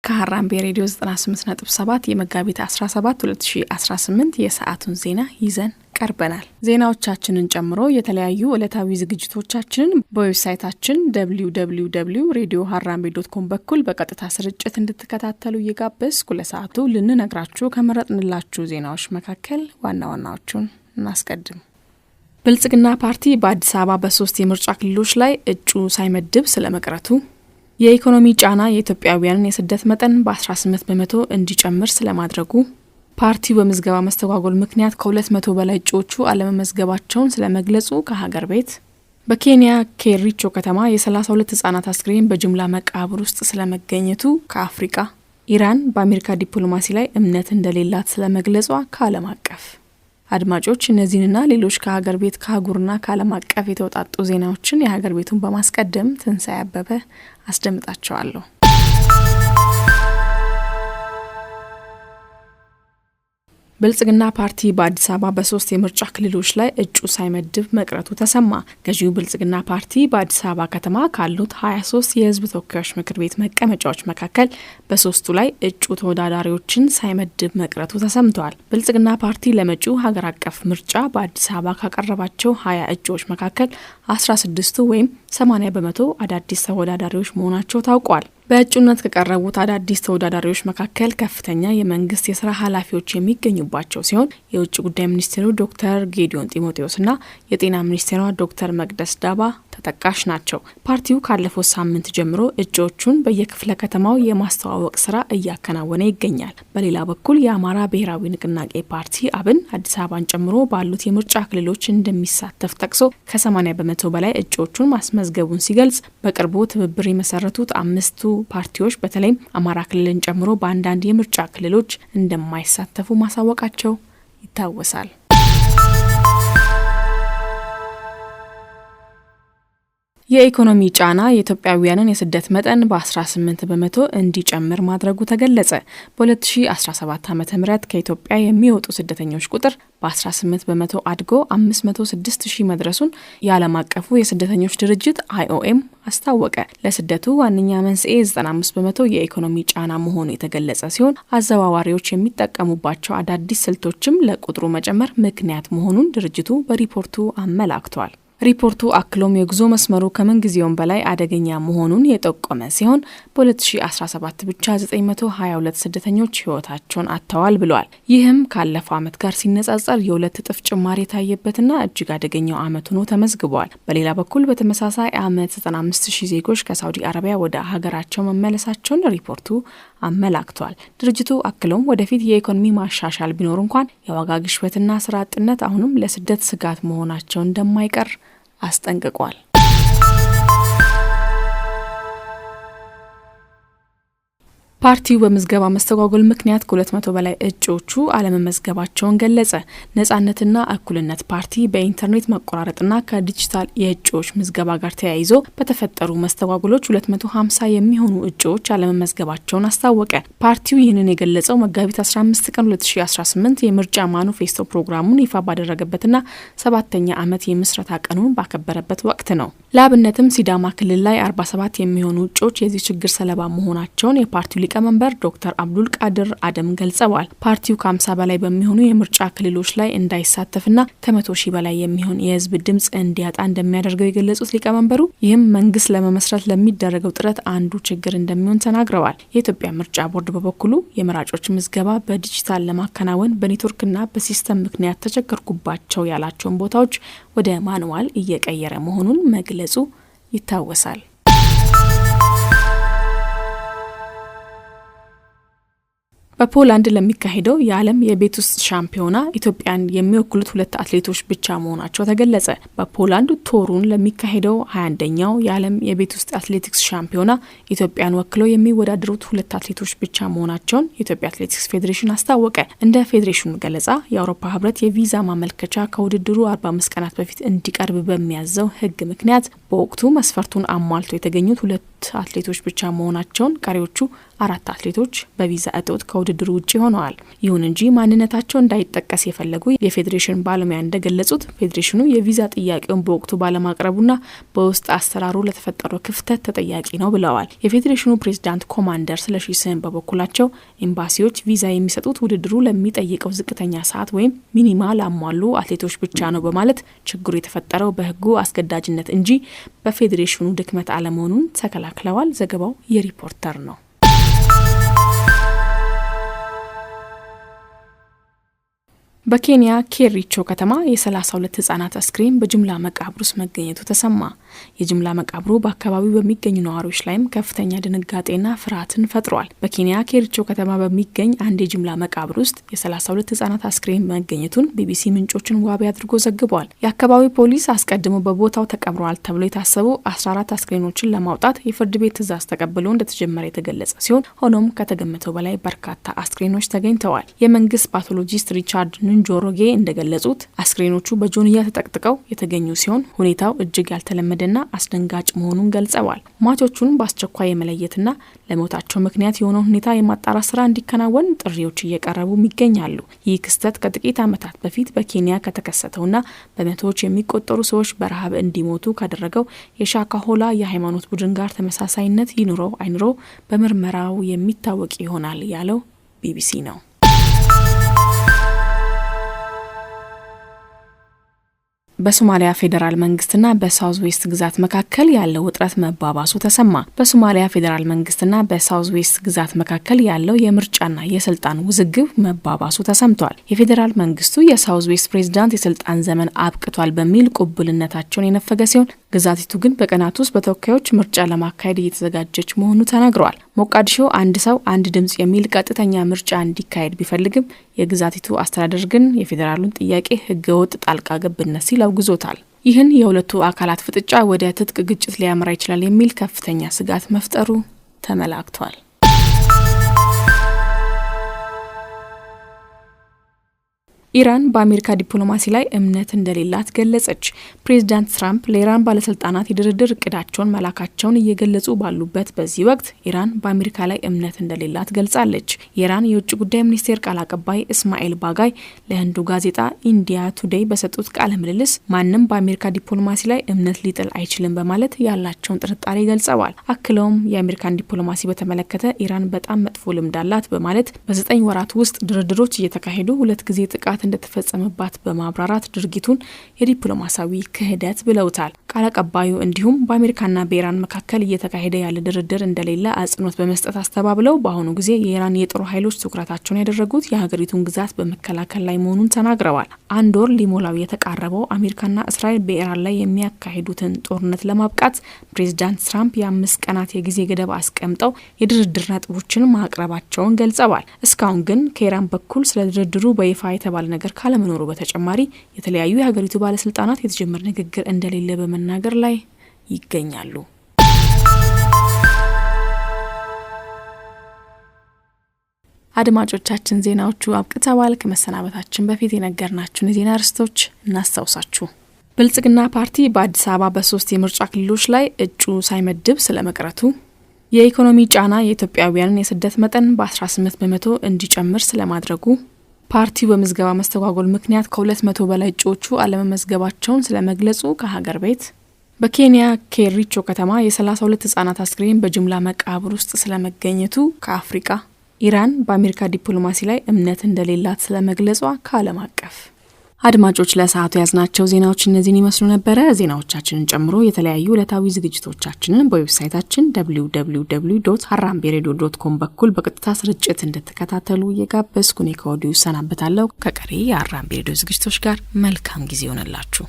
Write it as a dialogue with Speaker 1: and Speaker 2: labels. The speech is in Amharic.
Speaker 1: ከሐራምቤ ሬዲዮ 98.7 የመጋቢት 17 2018 የሰዓቱን ዜና ይዘን ቀርበናል። ዜናዎቻችንን ጨምሮ የተለያዩ ዕለታዊ ዝግጅቶቻችንን በዌብሳይታችን www.radioharambe.com በኩል በቀጥታ ስርጭት እንድትከታተሉ እየጋበዝኩ ለሰዓቱ ልንነግራችሁ ከመረጥንላችሁ ዜናዎች መካከል ዋና ዋናዎቹን እናስቀድም። ብልጽግና ፓርቲ በአዲስ አበባ በ3 የምርጫ ክልሎች ላይ እጩ ሳይመድብ ስለመቅረቱ፣ የኢኮኖሚ ጫና የኢትዮጵያውያንን የስደት መጠን በ18% እንዲጨምር ስለማድረጉ፣ ፓርቲው በምዝገባ መስተጓጎል ምክንያት ከ200 በላይ እጩዎቹ አለመመዝገባቸውን ስለመግለጹ ከሀገር ቤት፣ በኬንያ ኬሪቾ ከተማ የ32 ህጻናት አስክሬን በጅምላ መቃብር ውስጥ ስለመገኘቱ ከአፍሪካ፣ ኢራን በአሜሪካ ዲፕሎማሲ ላይ እምነት እንደሌላት ስለመግለጿ ከዓለም አቀፍ። አድማጮች እነዚህንና ሌሎች ከሀገር ቤት ከአህጉርና ከዓለም አቀፍ የተውጣጡ ዜናዎችን የሀገር ቤቱን በማስቀደም ትንሳኤ አበበ አስደምጣቸዋለሁ። ብልጽግና ፓርቲ በአዲስ አበባ በ3 የምርጫ ክልሎች ላይ እጩ ሳይመድብ መቅረቱ ተሰማ። ገዢው ብልጽግና ፓርቲ በአዲስ አበባ ከተማ ካሉት 23 የህዝብ ተወካዮች ምክር ቤት መቀመጫዎች መካከል በ3ቱ ላይ እጩ ተወዳዳሪዎችን ሳይመድብ መቅረቱ ተሰምቷል። ብልጽግና ፓርቲ ለመጪው ሀገር አቀፍ ምርጫ በአዲስ አበባ ካቀረባቸው 20 እጩዎች መካከል 16ቱ ወይም 80% አዳዲስ ተወዳዳሪዎች መሆናቸው ታውቋል። በእጩነት ከቀረቡት አዳዲስ ተወዳዳሪዎች መካከል ከፍተኛ የመንግስት የስራ ኃላፊዎች የሚገኙባቸው ሲሆን የውጭ ጉዳይ ሚኒስትሩ ዶክተር ጌዲዮን ጢሞቴዎስና የጤና ሚኒስትሯ ዶክተር መቅደስ ዳባ ተጠቃሽ ናቸው። ፓርቲው ካለፈው ሳምንት ጀምሮ እጩዎቹን በየክፍለ ከተማው የማስተዋወቅ ስራ እያከናወነ ይገኛል። በሌላ በኩል የአማራ ብሔራዊ ንቅናቄ ፓርቲ አብን አዲስ አበባን ጨምሮ ባሉት የምርጫ ክልሎች እንደሚሳተፍ ጠቅሶ ከ80% በላይ እጩዎቹን ማስመዝገቡን ሲገልጽ በቅርቡ ትብብር የመሰረቱት 5ቱ ፓርቲዎች በተለይም አማራ ክልልን ጨምሮ በአንዳንድ የምርጫ ክልሎች እንደማይሳተፉ ማሳወቃቸው ይታወሳል። የኢኮኖሚ ጫና የኢትዮጵያውያንን የስደት መጠን በ18% እንዲጨምር ማድረጉ ተገለጸ። በ2017 ዓ.ም ከኢትዮጵያ የሚወጡ ስደተኞች ቁጥር በ18% አድጎ 506,000 መድረሱን የዓለም አቀፉ የስደተኞች ድርጅት IOM አስታወቀ። ለስደቱ ዋነኛ መንስኤ 95% የኢኮኖሚ ጫና መሆኑ የተገለጸ ሲሆን አዘዋዋሪዎች የሚጠቀሙባቸው አዳዲስ ስልቶችም ለቁጥሩ መጨመር ምክንያት መሆኑን ድርጅቱ በሪፖርቱ አመላክቷል። ሪፖርቱ አክሎም የጉዞ መስመሩ ከምን ጊዜውም በላይ አደገኛ መሆኑን የጠቆመ ሲሆን በ2017 ብቻ 922 ስደተኞች ህይወታቸውን አጥተዋል ብሏል። ይህም ካለፈው ዓመት ጋር ሲነጻጸር የ2 እጥፍ ጭማሪ የታየበትና እጅግ አደገኛው ዓመት ሆኖ ተመዝግቧል። በሌላ በኩል በተመሳሳይ ዓመት 95,000 ዜጎች ከሳውዲ አረቢያ ወደ ሀገራቸው መመለሳቸውን ሪፖርቱ አመላክቷል። ድርጅቱ አክሎም ወደፊት የኢኮኖሚ ማሻሻል ቢኖር እንኳን የዋጋ ግሽበትና ስራ አጥነት አሁንም ለስደት ስጋት መሆናቸው እንደማይቀር አስጠንቅቋል። ፓርቲው በምዝገባ መስተጓጎል ምክንያት ከ200 በላይ እጩዎቹ አለመመዝገባቸውን ገለጸ። ነጻነትና እኩልነት ፓርቲ በኢንተርኔት መቆራረጥና ከዲጂታል የእጩዎች ምዝገባ ጋር ተያይዞ በተፈጠሩ መስተጓጎሎች 250 የሚሆኑ እጩዎች አለመመዝገባቸውን አስታወቀ። ፓርቲው ይህንን የገለጸው መጋቢት 15 ቀን 2018 የምርጫ ማኒፌስቶ ፕሮግራሙን ይፋ ባደረገበትና 7ኛ ዓመት የምስረታ ቀኑን ባከበረበት ወቅት ነው። ለአብነትም ሲዳማ ክልል ላይ 47 የሚሆኑ እጩዎች የዚህ ችግር ሰለባ መሆናቸውን የፓርቲው ሊቀመንበር ዶክተር አብዱል ቃድር አደም ገልጸዋል። ፓርቲው ከ50 በላይ በሚሆኑ የምርጫ ክልሎች ላይ እንዳይሳተፍና ከ100,000 በላይ የሚሆን የህዝብ ድምጽ እንዲያጣ እንደሚያደርገው የገለጹት ሊቀመንበሩ ይህም መንግስት ለመመስረት ለሚደረገው ጥረት አንዱ ችግር እንደሚሆን ተናግረዋል። የኢትዮጵያ ምርጫ ቦርድ በበኩሉ የመራጮች ምዝገባ በዲጂታል ለማከናወን በኔትወርክና በሲስተም ምክንያት ተቸገርኩባቸው ያላቸውን ቦታዎች ወደ ማኑዋል እየቀየረ መሆኑን መግለጹ ይታወሳል። በፖላንድ ለሚካሄደው የዓለም የቤት ውስጥ ሻምፒዮና ኢትዮጵያን የሚወክሉት 2 አትሌቶች ብቻ መሆናቸው ተገለጸ። በፖላንድ ቶሩን ለሚካሄደው 21ኛው የዓለም የቤት ውስጥ አትሌቲክስ ሻምፒዮና ኢትዮጵያን ወክለው የሚወዳደሩት 2 አትሌቶች ብቻ መሆናቸውን የኢትዮጵያ አትሌቲክስ ፌዴሬሽን አስታወቀ። እንደ ፌዴሬሽኑ ገለጻ የአውሮፓ ህብረት የቪዛ ማመልከቻ ከውድድሩ 45 ቀናት በፊት እንዲቀርብ በሚያዘው ህግ ምክንያት በወቅቱ መስፈርቱን አሟልተው የተገኙት 2 አትሌቶች ብቻ መሆናቸውን፣ ቀሪዎቹ 4 አትሌቶች በቪዛ እጦት ከውድድሩ ውጪ ሆነዋል። ይሁን እንጂ ማንነታቸው እንዳይጠቀስ የፈለጉ የፌዴሬሽን ባለሙያ እንደገለጹት ፌዴሬሽኑ የቪዛ ጥያቄውን በወቅቱ ባለማቅረቡና በውስጥ አሰራሩ ለተፈጠረው ክፍተት ተጠያቂ ነው ብለዋል። የፌዴሬሽኑ ፕሬዝዳንት ኮማንደር ስለሺ ስህን በበኩላቸው ኤምባሲዎች ቪዛ የሚሰጡት ውድድሩ ለሚጠይቀው ዝቅተኛ ሰዓት ወይም ሚኒማ ላሟሉ አትሌቶች ብቻ ነው በማለት ችግሩ የተፈጠረው በህጉ አስገዳጅነት እንጂ በፌዴሬሽኑ ድክመት አለመሆኑን ተከላክለዋል። ዘገባው የሪፖርተር ነው። በኬንያ ኬሪቾ ከተማ የ32 ህጻናት አስክሬን በጅምላ መቃብር ውስጥ መገኘቱ ተሰማ። የጅምላ መቃብሩ በአካባቢው በሚገኙ ነዋሪዎች ላይም ከፍተኛ ድንጋጤና ፍርሃትን ፈጥሯል። በኬንያ ኬሪቾ ከተማ በሚገኝ አንድ የጅምላ መቃብር ውስጥ የ32 ህጻናት አስክሬን መገኘቱን ቢቢሲ ምንጮችን ዋቢ አድርጎ ዘግቧል። የአካባቢው ፖሊስ አስቀድሞ በቦታው ተቀብረዋል ተብሎ የታሰቡ 14 አስክሬኖችን ለማውጣት የፍርድ ቤት ትዕዛዝ ተቀብሎ እንደተጀመረ የተገለጸ ሲሆን ሆኖም ከተገመተው በላይ በርካታ አስክሬኖች ተገኝተዋል። የመንግስት ፓቶሎጂስት ሪቻርድ ንጆሮጌ እንደገለጹት አስክሬኖቹ በጆንያ ተጠቅጥቀው የተገኙ ሲሆን ሁኔታው እጅግ ያልተለመደና አስደንጋጭ መሆኑን ገልጸዋል። ሟቾቹን በአስቸኳይ የመለየትና ለሞታቸው ምክንያት የሆነውን ሁኔታ የማጣራት ስራ እንዲከናወን ጥሪዎች እየቀረቡ ይገኛሉ። ይህ ክስተት ከጥቂት ዓመታት በፊት በኬንያ ከተከሰተውና በመቶዎች የሚቆጠሩ ሰዎች በረሃብ እንዲሞቱ ካደረገው የሻካሆላ የሃይማኖት ቡድን ጋር ተመሳሳይነት ይኑረው አይኑረው በምርመራው የሚታወቅ ይሆናል ያለው ቢቢሲ ነው። በሶማሊያ ፌዴራል መንግስትና በሳውዝ ዌስት ግዛት መካከል ያለው ውጥረት መባባሱ ተሰማ። በሶማሊያ ፌዴራል መንግስትና በሳውዝ ዌስት ግዛት መካከል ያለው የምርጫና የስልጣን ውዝግብ መባባሱ ተሰምቷል። የፌዴራል መንግስቱ የሳውዝ ዌስት ፕሬዝዳንት የስልጣን ዘመን አብቅቷል በሚል ቅቡልነታቸውን የነፈገ ሲሆን ግዛቲቱ ግን በቀናት ውስጥ በተወካዮች ምርጫ ለማካሄድ እየተዘጋጀች መሆኑ ተናግሯል። ሞቃዲሾ አንድ ሰው አንድ ድምጽ የሚል ቀጥተኛ ምርጫ እንዲካሄድ ቢፈልግም የግዛቲቱ አስተዳደር ግን የፌዴራሉን ጥያቄ ህገወጥ ጣልቃ ገብነት ሲል አውግዞታል። ይህን የሁለቱ አካላት ፍጥጫ ወደ ትጥቅ ግጭት ሊያመራ ይችላል የሚል ከፍተኛ ስጋት መፍጠሩ ተመላክቷል። ኢራን በአሜሪካ ዲፕሎማሲ ላይ እምነት እንደሌላት ገለጸች። ፕሬዝዳንት ትራምፕ ለኢራን ባለስልጣናት የድርድር እቅዳቸውን መላካቸውን እየገለጹ ባሉበት በዚህ ወቅት ኢራን በአሜሪካ ላይ እምነት እንደሌላት ገልጻለች። የኢራን የውጭ ጉዳይ ሚኒስቴር ቃል አቀባይ እስማኤል ባጋይ ለህንዱ ጋዜጣ ኢንዲያ ቱዴይ በሰጡት ቃለ ምልልስ ማንም በአሜሪካ ዲፕሎማሲ ላይ እምነት ሊጥል አይችልም በማለት ያላቸውን ጥርጣሬ ገልጸዋል። አክለውም የአሜሪካን ዲፕሎማሲ በተመለከተ ኢራን በጣም መጥፎ ልምድ አላት በማለት በ9 ወራት ውስጥ ድርድሮች እየተካሄዱ 2 ጊዜ ጥቃት እንደተፈጸመባት በማብራራት ድርጊቱን የዲፕሎማሲያዊ ክህደት ብለውታል። ቃል አቀባዩ እንዲሁም በአሜሪካና በኢራን መካከል እየተካሄደ ያለ ድርድር እንደሌለ አጽንኦት በመስጠት አስተባብለው በአሁኑ ጊዜ የኢራን የጦር ኃይሎች ትኩረታቸውን ያደረጉት የሀገሪቱን ግዛት በመከላከል ላይ መሆኑን ተናግረዋል። 1 ወር ሊሞላው የተቃረበው አሜሪካና እስራኤል በኢራን ላይ የሚያካሂዱትን ጦርነት ለማብቃት ፕሬዝዳንት ትራምፕ የ5 ቀናት የጊዜ ገደብ አስቀምጠው የድርድር ነጥቦችን ማቅረባቸውን ገልጸዋል። እስካሁን ግን ከኢራን በኩል ስለ ድርድሩ በይፋ የተባለ ነገር ካለመኖሩ በተጨማሪ የተለያዩ የሀገሪቱ ባለስልጣናት የተጀመረ ንግግር እንደሌለ በመናገር ላይ ይገኛሉ። አድማጮቻችን ዜናዎቹ አብቅተዋል። ከመሰናበታችን በፊት የነገርናችሁን የዜና ርዕሶች እናስታውሳችሁ። ብልጽግና ፓርቲ በአዲስ አበባ በ3 የምርጫ ክልሎች ላይ እጩ ሳይመድብ ስለመቅረቱ፣ የኢኮኖሚ ጫና የኢትዮጵያውያንን የስደት መጠን በ18 በመቶ እንዲጨምር ስለማድረጉ፣ ፓርቲው በምዝገባ መስተጓጎል ምክንያት ከ200 በላይ እጩዎቹ አለመመዝገባቸውን ስለመግለጹ ከሀገር ቤት፣ በኬንያ ኬሪቾ ከተማ የ32 ህጻናት አስክሬን በጅምላ መቃብር ውስጥ ስለመገኘቱ ከአፍሪካ፣ ኢራን በአሜሪካ ዲፕሎማሲ ላይ እምነት እንደሌላት ስለመግለጿ ከዓለም አቀፍ። አድማጮች ለሰዓቱ ያዝናቸው ዜናዎች እነዚህን ይመስሉ ነበረ። ዜናዎቻችንን ጨምሮ የተለያዩ ዕለታዊ ዝግጅቶቻችንን በዌብሳይታችን www.haramberedio.com በኩል በቀጥታ ስርጭት እንድትከታተሉ እየጋበዝኩ እኔ ከወዲሁ ሰናበታለሁ። ከቀሪ የሀራምቤ ሬዲዮ ዝግጅቶች ጋር መልካም ጊዜ ይሆንላችሁ።